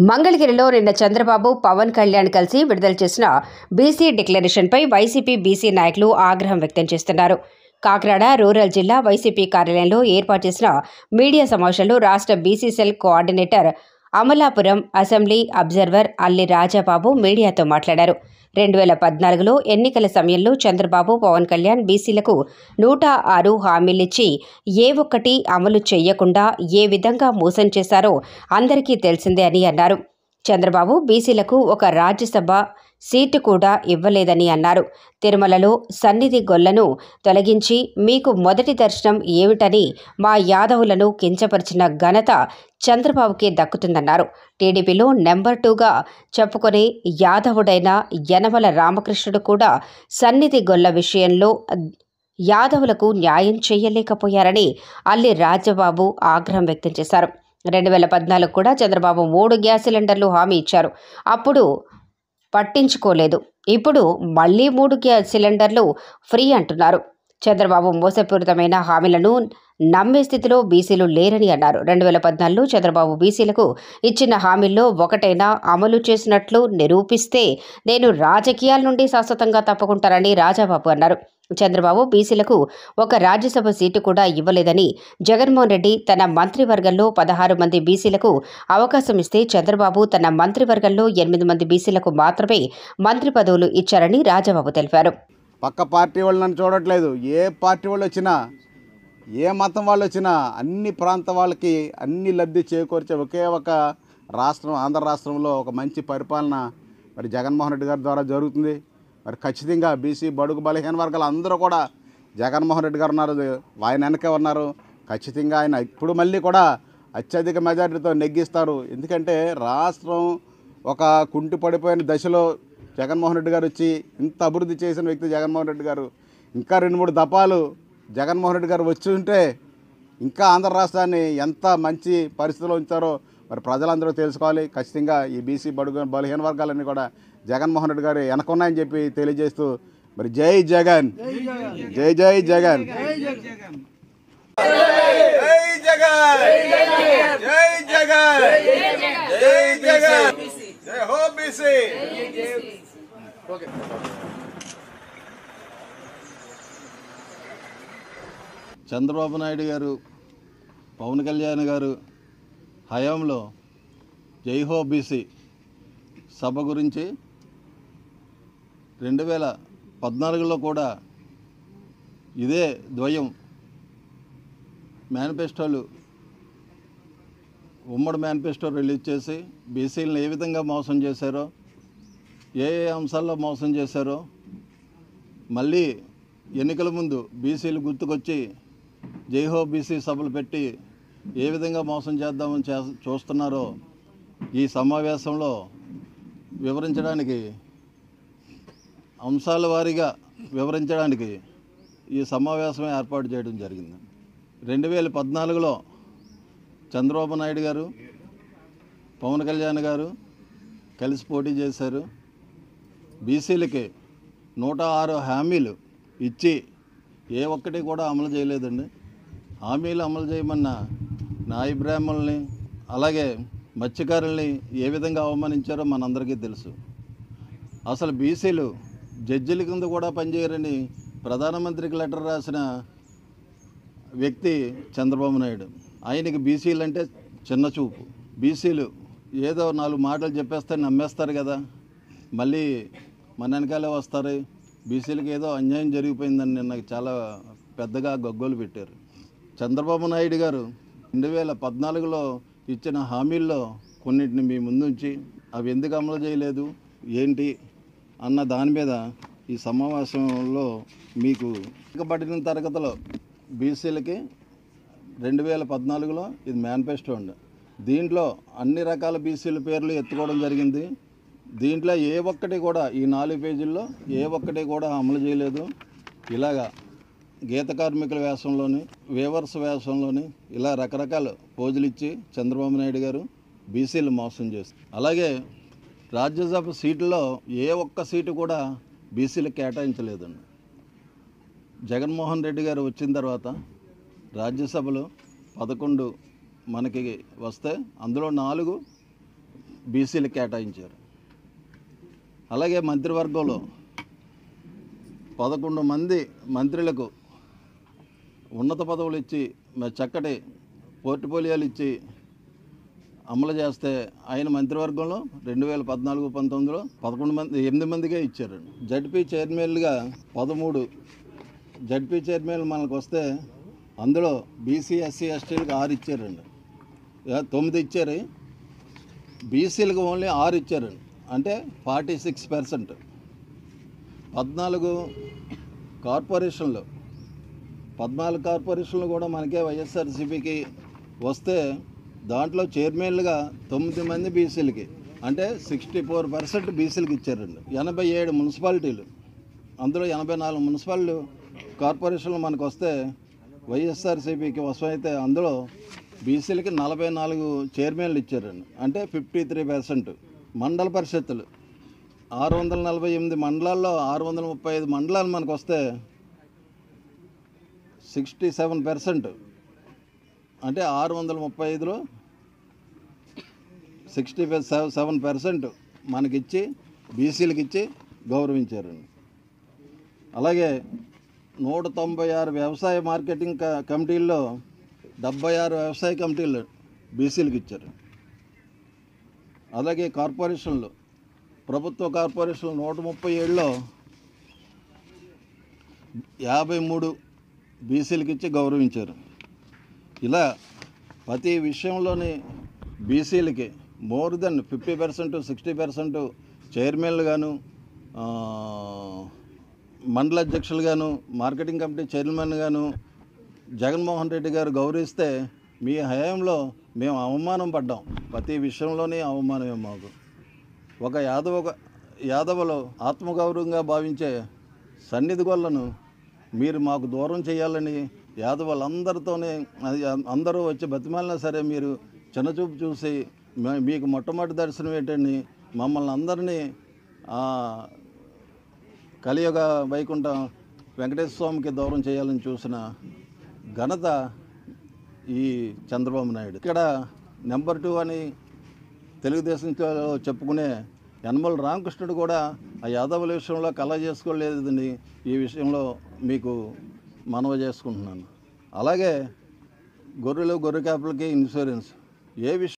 మంగళగిరిలో నిన్న చంద్రబాబు, పవన్ కళ్యాణ్ కలిసి విడుదల చేసిన బీసీ డిక్లరేషన్పై వైసీపీ బీసీ నాయకులు ఆగ్రహం వ్యక్తం చేస్తున్నారు. కాకినాడ రూరల్ జిల్లా వైసీపీ కార్యాలయంలో ఏర్పాటు చేసిన మీడియా సమావేశంలో రాష్ట్ర BC cell coordinator, Amalapuram assembly observer అల్లి రాజాబాబు మీడియాతో మాట్లాడారు. 2014లో ఎన్నికల సమయంలో చంద్రబాబు, పవన్ కళ్యాణ్ బీసీలకు 106 హామీలిచ్చి ఏ ఒక్కటి అమలు చేయకుండా ఏ విధంగా మోసం చేశారో అందరికీ తెలిసిందే అని అన్నారు. చంద్రబాబు బీసీలకు ఒక రాజ్యసభ సీటు కూడా ఇవ్వలేదని అన్నారు. తిరుమలలో సన్నిధి గొల్లను తొలగించి మీకు మొదటి దర్శనం ఏమిటని మా యాదవులను కించపరిచిన ఘనత చంద్రబాబుకే దక్కుతుందన్నారు. టీడీపీలో నెంబర్ 2గా చెప్పుకునే యాదవుడైన యనమల రామకృష్ణుడు కూడా సన్నిధి గొల్ల విషయంలో యాదవులకు న్యాయం చేయలేకపోయారని అల్లి రాజబాబు ఆగ్రహం వ్యక్తం చేశారు. 2014 కూడా చంద్రబాబు 3 గ్యాస్ సిలిండర్లు హామీ ఇచ్చారు. అప్పుడు పట్టించుకోలేదు. ఇప్పుడు మళ్లీ 3 గ్యాస్ సిలిండర్లు ఫ్రీ అంటున్నారు. చంద్రబాబు మోసపూరితమైన హామీలను నమ్మే స్థితిలో బీసీలు లేరని అన్నారు. 2014లో చంద్రబాబు బీసీలకు ఇచ్చిన హామీల్లో ఒకటైనా అమలు చేసినట్లు నిరూపిస్తే నేను రాజకీయాల నుండి శాశ్వతంగా తప్పుకుంటానని రాజాబాబు అన్నారు. చంద్రబాబు బీసీలకు ఒక రాజ్యసభ సీటు కూడా ఇవ్వలేదని, జగన్మోహన్ రెడ్డి తన మంత్రివర్గంలో 16 మంది బీసీలకు అవకాశం ఇస్తే చంద్రబాబు తన మంత్రివర్గంలో 8 మంది బీసీలకు మాత్రమే మంత్రి పదవులు ఇచ్చారని రాజాబాబు తెలిపారు. పక్క పార్టీ వాళ్ళు నన్ను చూడట్లేదు. ఏ పార్టీ వాళ్ళు వచ్చినా, ఏ మతం వాళ్ళు వచ్చినా అన్ని ప్రాంత వాళ్ళకి అన్ని లబ్ధి చేకూర్చే ఒకే ఒక రాష్ట్రం ఆంధ్ర రాష్ట్రంలో ఒక మంచి పరిపాలన మరి జగన్మోహన్ రెడ్డి గారి ద్వారా జరుగుతుంది. మరి ఖచ్చితంగా బీసీ బడుగు బలహీన వర్గాలు అందరూ కూడా జగన్మోహన్ రెడ్డి గారు ఉన్నారు, ఆయన వెనకే ఉన్నారు. ఖచ్చితంగా ఆయన ఇప్పుడు మళ్ళీ కూడా అత్యధిక మెజారిటీతో నెగ్గిస్తారు. ఎందుకంటే రాష్ట్రం ఒక కుంటి పడిపోయిన దశలో జగన్మోహన్ రెడ్డి గారు వచ్చి ఇంత అభివృద్ధి చేసిన వ్యక్తి జగన్మోహన్ రెడ్డి గారు. ఇంకా 2-3 దఫాలు జగన్మోహన్ రెడ్డి గారు వచ్చి ఉంటే ఇంకా ఆంధ్ర రాష్ట్రాన్ని ఎంత మంచి పరిస్థితిలో ఉంచారో మరి ప్రజలందరూ తెలుసుకోవాలి. ఖచ్చితంగా ఈ బీసీ బడుగు బలహీన వర్గాలన్నీ కూడా జగన్మోహన్ రెడ్డి గారు వెనకున్నాయని చెప్పి తెలియజేస్తూ మరి జై జగన్, జై జై జగన్, జై జగన్, జై జగన్, జై జగన్, జై హో బీసీ. చంద్రబాబు నాయుడు గారు, పవన్ కళ్యాణ్ గారు హయాంలో జైహో బీసీ సభ గురించి 2014లో కూడా ఇదే ద్వయం మేనిఫెస్టోలు, ఉమ్మడి మేనిఫెస్టో రిలీజ్ చేసి బీసీలను ఏ విధంగా మోసం చేశారో, ఏ అంశాల్లో మోసం చేశారో, మళ్ళీ ఎన్నికల ముందు బీసీలు గుర్తుకొచ్చి జైహో బీసీ సభలు పెట్టి ఏ విధంగా మోసం చేద్దామని చూస్తున్నారో ఈ సమావేశంలో వివరించడానికి, అంశాల వారీగా వివరించడానికి ఈ సమావేశం ఏర్పాటు చేయడం జరిగింది. 2014లో చంద్రబాబు నాయుడు గారు, పవన్ కళ్యాణ్ గారు కలిసి పోటీ చేశారు. బీసీలకి 106 హామీలు ఇచ్చి ఏ ఒక్కటి కూడా అమలు చేయలేదండి. హామీలు అమలు చేయమన్న నాయి బ్రాహ్మణుల్ని అలాగే మత్స్యకారుల్ని ఏ విధంగా అవమానించారో మనందరికీ తెలుసు. అసలు బీసీలు జడ్జిల కింద కూడా పనిచేయరని ప్రధానమంత్రికి లెటర్ రాసిన వ్యక్తి చంద్రబాబు నాయుడు. ఆయనకి బీసీలు అంటే చిన్న చూపు. బీసీలు ఏదో 4 మాటలు చెప్పేస్తే నమ్మేస్తారు కదా, మళ్ళీ మన వెనకాలే వస్తారు. బీసీలకు ఏదో అన్యాయం జరిగిపోయిందని నిన్న చాలా పెద్దగా గగ్గోలు పెట్టారు. చంద్రబాబు నాయుడు గారు 2014లో ఇచ్చిన హామీల్లో కొన్నిటిని మీ ముందుంచి అవి ఎందుకు అమలు చేయలేదు ఏంటి అన్న దాని మీద ఈ సమావేశంలో మీకు వెనుకబడిన తరగతిలో బీసీలకి 2014లో ఇది మేనిఫెస్టో అండి. దీంట్లో అన్ని రకాల బీసీల పేర్లు ఎత్తుకోవడం జరిగింది. దీంట్లో ఏ ఒక్కటి కూడా ఈ 4 పేజీల్లో ఏ ఒక్కటి కూడా అమలు చేయలేదు. ఇలాగా గీత కార్మికుల వేషంలోని, వేవర్స్ వేషంలోని ఇలా రకరకాల పోజులు ఇచ్చి చంద్రబాబు నాయుడు గారు బీసీలు మోసం చేస్తారు. అలాగే రాజ్యసభ సీటులో ఏ ఒక్క సీటు కూడా బీసీలకు కేటాయించలేదండి. జగన్మోహన్ రెడ్డి గారు వచ్చిన తర్వాత రాజ్యసభలో 11 మనకి వస్తే అందులో 4 బీసీలకు కేటాయించారు. అలాగే మంత్రివర్గంలో 11 మంది మంత్రులకు ఉన్నత పదవులు ఇచ్చి చక్కటి పోర్ట్ఫోలియోలు ఇచ్చి అమలు చేస్తే ఆయన మంత్రివర్గంలో 2014-19లో 8 మందికే ఇచ్చారు. జడ్పీ చైర్మన్లుగా 13 జడ్పీ చైర్మన్లు మనకు వస్తే అందులో బీసీ ఎస్సీ ఎస్టీలకు 6 ఇచ్చారండి. 9 ఇచ్చారు, బీసీలకు ఓన్లీ 6 ఇచ్చారండి, అంటే 46%. 14 కార్పొరేషన్లు కూడా మనకే వైఎస్ఆర్సీపీకి వస్తే దాంట్లో చైర్మన్లుగా 9 మంది బీసీలకి, అంటే 64% బీసీలకి ఇచ్చారండి. 87 మున్సిపాలిటీలు, అందులో 84 మున్సిపల్ కార్పొరేషన్లు మనకు వస్తే వైఎస్ఆర్సీపీకి వసమైతే అందులో బీసీలకి 44 చైర్మన్లు ఇచ్చారండి, అంటే 53%. మండల పరిషత్తులు 648 మండలాల్లో 635 మండలాలు మనకు వస్తే 67%, అంటే 635లో 67% మనకిచ్చి బీసీలకు ఇచ్చి గౌరవించారండి. అలాగే 196 వ్యవసాయ మార్కెటింగ్ కమిటీల్లో 76 వ్యవసాయ కమిటీలు బీసీలకు ఇచ్చారు. అలాగే కార్పొరేషన్లు, ప్రభుత్వ కార్పొరేషన్లు 137లో 53 బీసీలకు ఇచ్చి గౌరవించారు. ఇలా ప్రతి విషయంలోని బీసీలకి మోర్ దెన్ 50%, 60% చైర్మన్లు గాను, మండల అధ్యక్షులు గాను, మార్కెటింగ్ కమిటీ చైర్మన్ గాను జగన్మోహన్ రెడ్డి గారు గౌరవిస్తే మీ హయాంలో మేము అవమానం పడ్డాం. ప్రతి విషయంలోనే అవమానమే మాకు. ఒక యాదవలో ఆత్మగౌరవంగా భావించే సన్నిధి గొల్లను మీరు మాకు దూరం చేయాలని యాదవులందరితోనే అందరూ వచ్చి బతిమాలినా సరే మీరు చిన్నచూపు చూసి మీకు మొట్టమొదటి దర్శనం ఏంటని మమ్మల్ని అందరినీ కలియుగ వైకుంఠం వెంకటేశ్వర స్వామికి దూరం చేయాలని చూసిన ఘనత ఈ చంద్రబాబు నాయుడు. ఇక్కడ నెంబర్ 2 అని తెలుగుదేశంతో చెప్పుకునే యనమల రామకృష్ణుడు కూడా ఆ యాదవుల విషయంలో కలగ చేసుకోలేదని ఈ విషయంలో మీకు మనవి చేసుకుంటున్నాను. అలాగే గొర్రెలు, గొర్రె కాపులకి ఇన్సూరెన్స్ ఏ విషయం